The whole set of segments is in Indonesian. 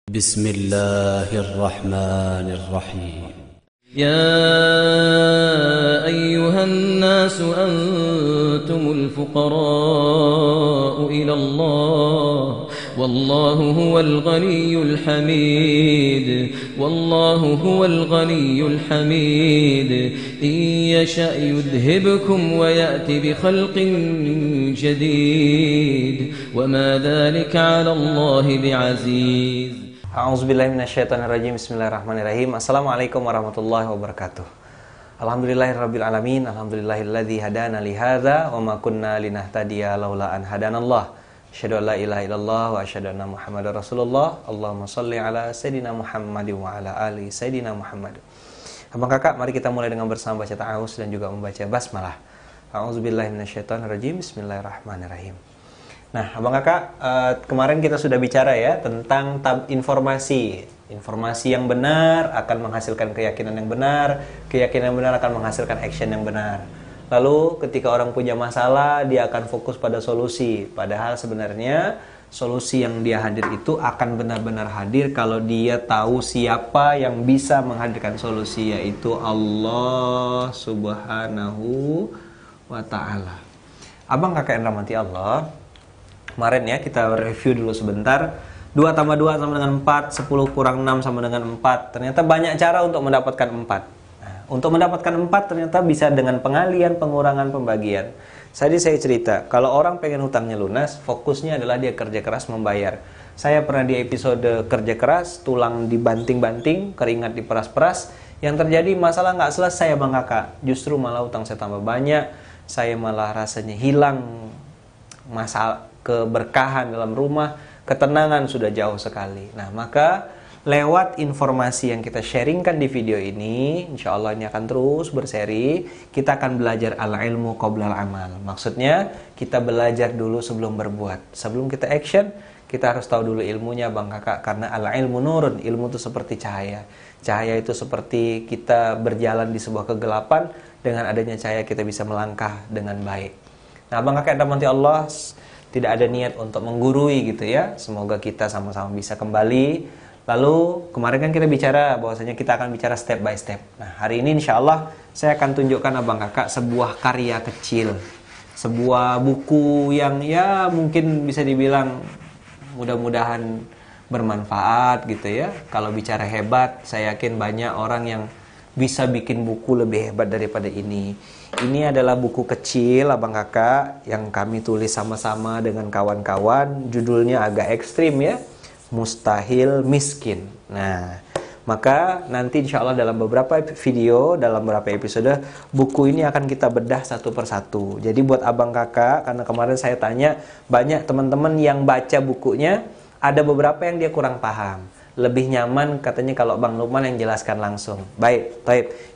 بسم الله الرحمن الرحيم يا أيها الناس أنتم الفقراء إلى الله والله هو الغني الحميد إن يشأ يذهبكم ويأتي بخلق جديد وما ذلك على الله بعزيز. A'udzubillahi minasyaitonirrajim. Bismillahirrahmanirrahim. Assalamualaikum warahmatullahi wabarakatuh. Alhamdulillahirabbil alamin. Alhamdulillahilladzi hadana li hadza wa ma kunna linahtadiya laula an hadanallah. Asyhadu an la ilaha illallah wa asyhadu anna Muhammadar Rasulullah. Allahumma shalli ala sayidina Muhammadin wa ala ali sayidina Muhammad. Abang kakak, mari kita mulai dengan bersama baca ta'awuz dan juga membaca basmalah. A'udzubillahi minasyaitonirrajim. Bismillahirrahmanirrahim. Nah, abang kakak, kemarin kita sudah bicara ya tentang informasi yang benar akan menghasilkan keyakinan yang benar akan menghasilkan action yang benar. Lalu ketika orang punya masalah, dia akan fokus pada solusi, padahal sebenarnya solusi yang dia hadir itu akan benar-benar hadir kalau dia tahu siapa yang bisa menghadirkan solusi, yaitu Allah Subhanahu wa ta'ala. Abang kakak yang rahmati Allah, kemarin ya kita review dulu sebentar. 2 tambah 2 sama dengan 4, 10 kurang 6 sama dengan 4. Ternyata banyak cara untuk mendapatkan 4. Nah, untuk mendapatkan 4 ternyata bisa dengan pengalian, pengurangan, pembagian. Tadi saya cerita, kalau orang pengen hutangnya lunas, fokusnya adalah dia kerja keras membayar. Saya pernah di episode kerja keras, tulang dibanting-banting, keringat diperas-peras. Yang terjadi masalah nggak selesai bang kakak. Justru malah hutang saya tambah banyak. Saya malah rasanya hilang masalah, keberkahan dalam rumah, ketenangan sudah jauh sekali. Nah, maka lewat informasi yang kita sharingkan di video ini, insya Allah ini akan terus berseri. Kita akan belajar al-ilmu qoblal amal. Maksudnya kita belajar dulu sebelum berbuat. Sebelum kita action, kita harus tahu dulu ilmunya bang kakak. Karena al-ilmu nurun, ilmu itu seperti cahaya. Cahaya itu seperti kita berjalan di sebuah kegelapan. Dengan adanya cahaya kita bisa melangkah dengan baik. Nah, bang kakak dan rahmati Allah, tidak ada niat untuk menggurui gitu ya. Semoga kita sama-sama bisa kembali. Lalu kemarin kan kita bicara bahwasanya kita akan bicara step by step. Nah, hari ini insya Allah saya akan tunjukkan abang kakak sebuah karya kecil, sebuah buku yang ya mungkin bisa dibilang mudah-mudahan bermanfaat gitu ya. Kalau bicara hebat, saya yakin banyak orang yang bisa bikin buku lebih hebat daripada ini. Ini adalah buku kecil abang kakak yang kami tulis sama-sama dengan kawan-kawan. Judulnya agak ekstrim ya, Mustahil Miskin. Nah, maka nanti insya Allah dalam beberapa video, dalam beberapa episode, buku ini akan kita bedah satu persatu. Jadi buat abang kakak, karena kemarin saya tanya, banyak teman-teman yang baca bukunya, ada beberapa yang dia kurang paham. Lebih nyaman katanya kalau Bang Lukman yang jelaskan langsung. Baik,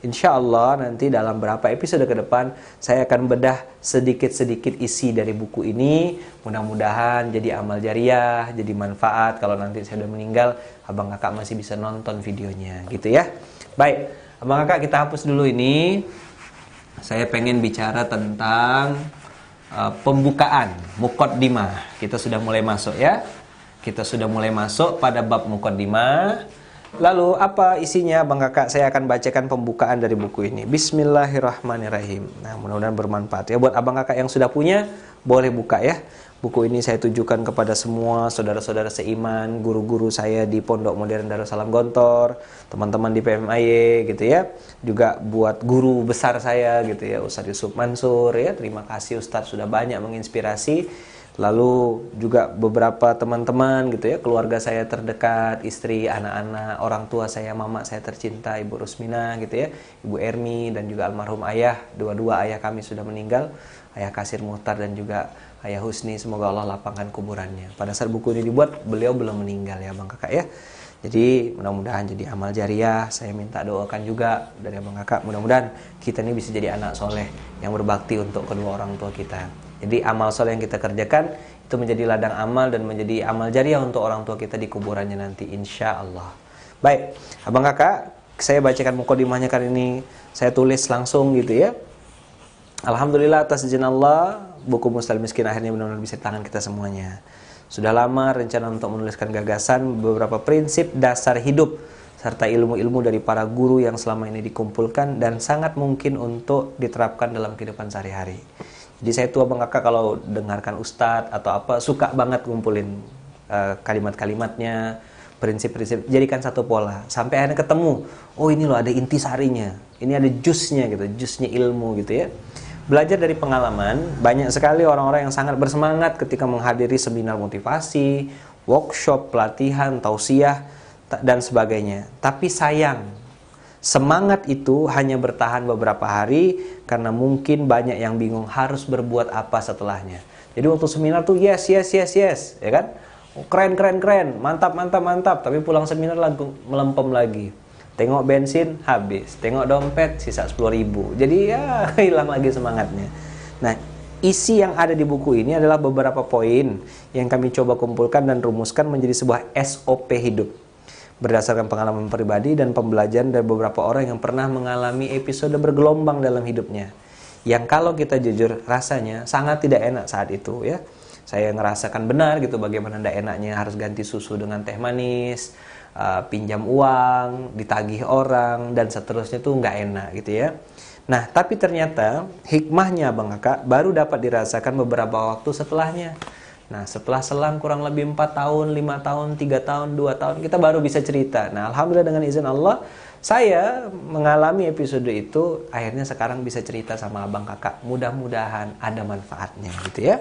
insya Allah nanti dalam beberapa episode ke depan saya akan bedah sedikit-sedikit isi dari buku ini. Mudah-mudahan jadi amal jariah, jadi manfaat. Kalau nanti saya sudah meninggal, abang kakak masih bisa nonton videonya gitu ya. Baik, abang kakak kita hapus dulu ini. Saya pengen bicara tentang pembukaan, muqaddimah. Kita sudah mulai masuk ya. Kita sudah mulai masuk pada bab muqaddimah. Lalu apa isinya bang kakak? Saya akan bacakan pembukaan dari buku ini. Bismillahirrahmanirrahim. Nah, mudah-mudahan bermanfaat ya. Buat abang kakak yang sudah punya, boleh buka ya. Buku ini saya tujukan kepada semua saudara-saudara seiman, guru-guru saya di Pondok Modern Darussalam Gontor, teman-teman di PMIY gitu ya. Juga buat guru besar saya gitu ya, Ustadz Yusuf Mansur ya. Terima kasih Ustadz sudah banyak menginspirasi. Lalu juga beberapa teman-teman gitu ya, keluarga saya terdekat, istri, anak-anak, orang tua saya, mama saya tercinta, Ibu Rusmina gitu ya, Ibu Ermi dan juga almarhum ayah, dua-dua ayah kami sudah meninggal, Ayah Kasir Muhtar dan juga Ayah Husni, semoga Allah lapangkan kuburannya. Pada saat buku ini dibuat, beliau belum meninggal ya bang kakak ya. Jadi mudah-mudahan jadi amal jariah. Saya minta doakan juga dari abang kakak, mudah-mudahan kita ini bisa jadi anak soleh yang berbakti untuk kedua orang tua kita. Jadi amal soleh yang kita kerjakan itu menjadi ladang amal dan menjadi amal jariah untuk orang tua kita di kuburannya nanti insya Allah. Baik, abang kakak, saya bacakan muqaddimahnya kali ini. Saya tulis langsung gitu ya. Alhamdulillah atas izin Allah, buku Mustahil Miskin akhirnya benar-benar bisa di tangan kita semuanya. Sudah lama rencana untuk menuliskan gagasan beberapa prinsip dasar hidup serta ilmu-ilmu dari para guru yang selama ini dikumpulkan dan sangat mungkin untuk diterapkan dalam kehidupan sehari-hari. Jadi saya tuh abang kakak kalau dengarkan ustadz atau apa suka banget ngumpulin kalimat-kalimatnya, prinsip-prinsip, jadikan satu pola sampai akhirnya ketemu, oh ini loh ada intisarinya, ini ada jusnya gitu, jusnya ilmu gitu ya. Belajar dari pengalaman, banyak sekali orang-orang yang sangat bersemangat ketika menghadiri seminar motivasi, workshop, pelatihan, tausiah dan sebagainya. Tapi sayang, semangat itu hanya bertahan beberapa hari karena mungkin banyak yang bingung harus berbuat apa setelahnya. Jadi waktu seminar tuh yes, ya kan? Keren, mantap. Tapi pulang seminar melempem lagi. Tengok bensin habis, tengok dompet sisa 10.000. Jadi ya hilang lagi semangatnya. Nah, isi yang ada di buku ini adalah beberapa poin yang kami coba kumpulkan dan rumuskan menjadi sebuah SOP hidup. Berdasarkan pengalaman pribadi dan pembelajaran dari beberapa orang yang pernah mengalami episode bergelombang dalam hidupnya. Yang kalau kita jujur rasanya sangat tidak enak saat itu ya. Saya ngerasakan benar gitu bagaimana tidak enaknya harus ganti susu dengan teh manis, pinjam uang, ditagih orang, dan seterusnya tuh nggak enak gitu ya. Nah, tapi ternyata hikmahnya Bang Kakak baru dapat dirasakan beberapa waktu setelahnya. Nah, setelah selang kurang lebih 4 tahun, 5 tahun, 3 tahun, 2 tahun, kita baru bisa cerita. Nah, alhamdulillah dengan izin Allah, saya mengalami episode itu, akhirnya sekarang bisa cerita sama Abang Kakak. Mudah-mudahan ada manfaatnya gitu ya.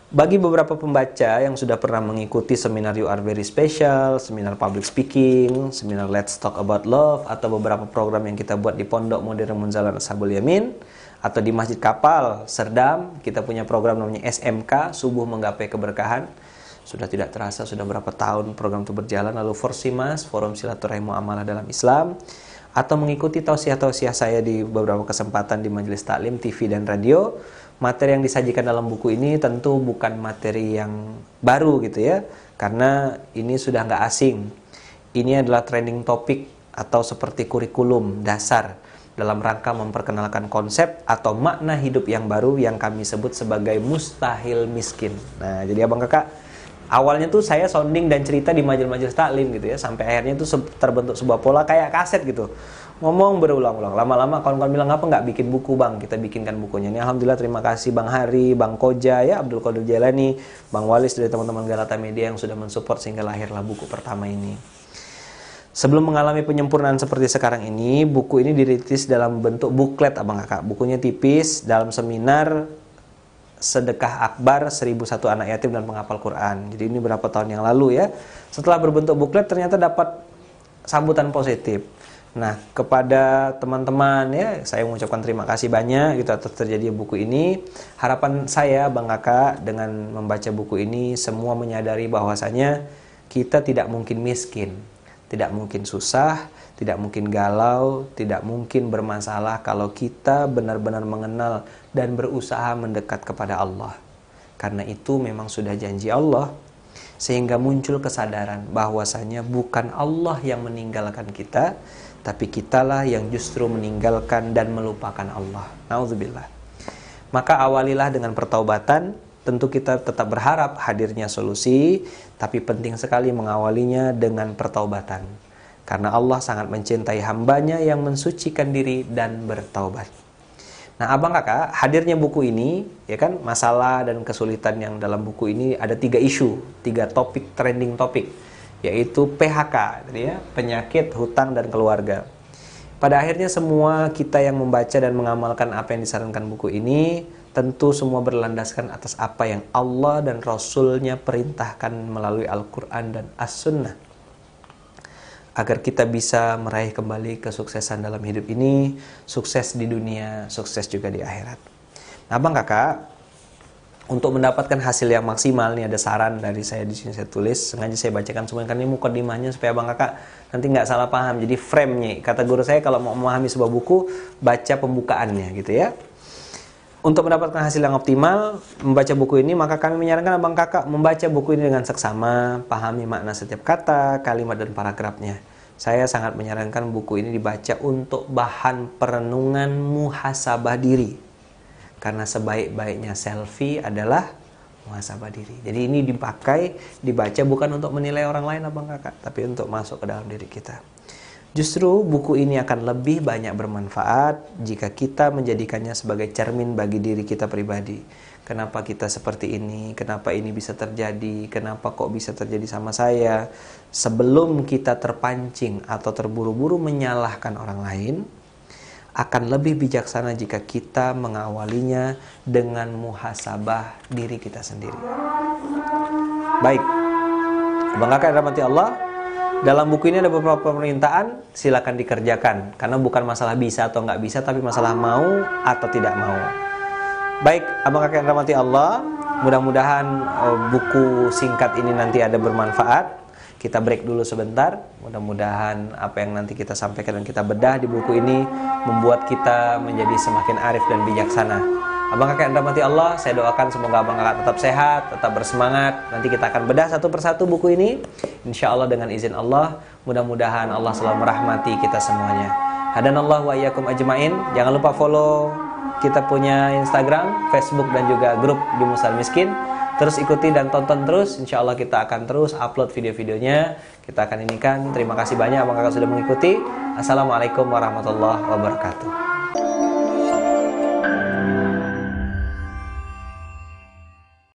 Bagi beberapa pembaca yang sudah pernah mengikuti seminar You Are Very Special, seminar Public Speaking, seminar Let's Talk About Love, atau beberapa program yang kita buat di Pondok Modern Munzalan Ashabul Yamin, atau di Masjid Kapal, Serdam, kita punya program namanya SMK, Subuh Menggapai Keberkahan. Sudah tidak terasa, sudah berapa tahun program itu berjalan. Lalu Forsimas, Forum Silaturahmi Muamalah dalam Islam, atau mengikuti tausiah-tausiah saya di beberapa kesempatan di Majelis Taklim, TV, dan radio. Materi yang disajikan dalam buku ini tentu bukan materi yang baru gitu ya, karena ini sudah nggak asing. Ini adalah trending topik atau seperti kurikulum dasar dalam rangka memperkenalkan konsep atau makna hidup yang baru yang kami sebut sebagai mustahil miskin. Nah, jadi Abang Kakak, awalnya tuh saya sounding dan cerita di majelis-majelis taklim gitu ya, sampai akhirnya tuh terbentuk sebuah pola kayak kaset gitu. Ngomong berulang-ulang, lama-lama kawan-kawan bilang, apa nggak bikin buku Bang? Kita bikinkan bukunya. Ini alhamdulillah terima kasih Bang Hari, Bang Koja ya, Abdul Qadir Jalani, Bang Walis dari teman-teman Galata Media yang sudah mensupport sehingga lahirlah buku pertama ini. Sebelum mengalami penyempurnaan seperti sekarang ini, buku ini dirilis dalam bentuk buklet Abang Kakak. Bukunya tipis dalam seminar Sedekah Akbar 1001 Anak Yatim dan Penghafal Quran. Jadi ini berapa tahun yang lalu ya. Setelah berbentuk buklet ternyata dapat sambutan positif. Nah, kepada teman-teman ya, saya mengucapkan terima kasih banyak gitu atas terjadi buku ini. Harapan saya Bang Kakak dengan membaca buku ini semua menyadari bahwasanya kita tidak mungkin miskin, tidak mungkin susah, tidak mungkin galau, tidak mungkin bermasalah kalau kita benar-benar mengenal dan berusaha mendekat kepada Allah. Karena itu memang sudah janji Allah, sehingga muncul kesadaran bahwasanya bukan Allah yang meninggalkan kita, tapi kitalah yang justru meninggalkan dan melupakan Allah. Nauzubillah. Maka awalilah dengan pertaubatan. Tentu kita tetap berharap hadirnya solusi, tapi penting sekali mengawalinya dengan pertaubatan. Karena Allah sangat mencintai hambanya yang mensucikan diri dan bertaubat. Nah, Abang Kakak, hadirnya buku ini, ya kan, masalah dan kesulitan yang dalam buku ini ada 3 isu, 3 topik, trending topik, yaitu PHK, ya, penyakit, hutang, dan keluarga. Pada akhirnya semua kita yang membaca dan mengamalkan apa yang disarankan buku ini, tentu semua berlandaskan atas apa yang Allah dan Rasul-Nya perintahkan melalui Al-Quran dan As-Sunnah. Agar kita bisa meraih kembali kesuksesan dalam hidup ini, sukses di dunia, sukses juga di akhirat. Nah, Bang Kakak, untuk mendapatkan hasil yang maksimal, nih ada saran dari saya di sini saya tulis, sengaja saya bacakan semuanya karena ini mukadimahnya supaya Bang Kakak nanti nggak salah paham. Jadi frame-nya, kata guru saya kalau mau memahami sebuah buku, baca pembukaannya gitu ya. Untuk mendapatkan hasil yang optimal membaca buku ini, maka kami menyarankan Abang Kakak membaca buku ini dengan seksama, pahami makna setiap kata, kalimat, dan paragrafnya. Saya sangat menyarankan buku ini dibaca untuk bahan perenungan muhasabah diri. Karena sebaik-baiknya selfie adalah muhasabah diri. Jadi ini dibaca bukan untuk menilai orang lain abang kakak, tapi untuk masuk ke dalam diri kita. Justru buku ini akan lebih banyak bermanfaat jika kita menjadikannya sebagai cermin bagi diri kita pribadi. Kenapa kita seperti ini? Kenapa ini bisa terjadi? Kenapa kok bisa terjadi sama saya? Sebelum kita terpancing atau terburu-buru menyalahkan orang lain, akan lebih bijaksana jika kita mengawalinya dengan muhasabah diri kita sendiri. Baik, abang kakak yang dirahmati Allah, dalam buku ini ada beberapa permintaan, silakan dikerjakan. Karena bukan masalah bisa atau nggak bisa, tapi masalah mau atau tidak mau. Baik, abang kakak yang dirahmati Allah, mudah-mudahan buku singkat ini nanti ada bermanfaat. Kita break dulu sebentar. Mudah-mudahan apa yang nanti kita sampaikan dan kita bedah di buku ini membuat kita menjadi semakin arif dan bijaksana. Abang kakak yang dirahmati Allah, saya doakan semoga abang kakak tetap sehat, tetap bersemangat. Nanti kita akan bedah satu persatu buku ini. Insya Allah dengan izin Allah, mudah-mudahan Allah selalu merahmati kita semuanya. Hadanallahu wa iyyakum ajmain. Jangan lupa follow kita punya Instagram, Facebook dan juga grup di Musal Miskin. Terus ikuti dan tonton terus. Insya Allah kita akan terus upload video-videonya. Kita akan inikan. Terima kasih banyak abang kakak sudah mengikuti. Assalamualaikum warahmatullahi wabarakatuh.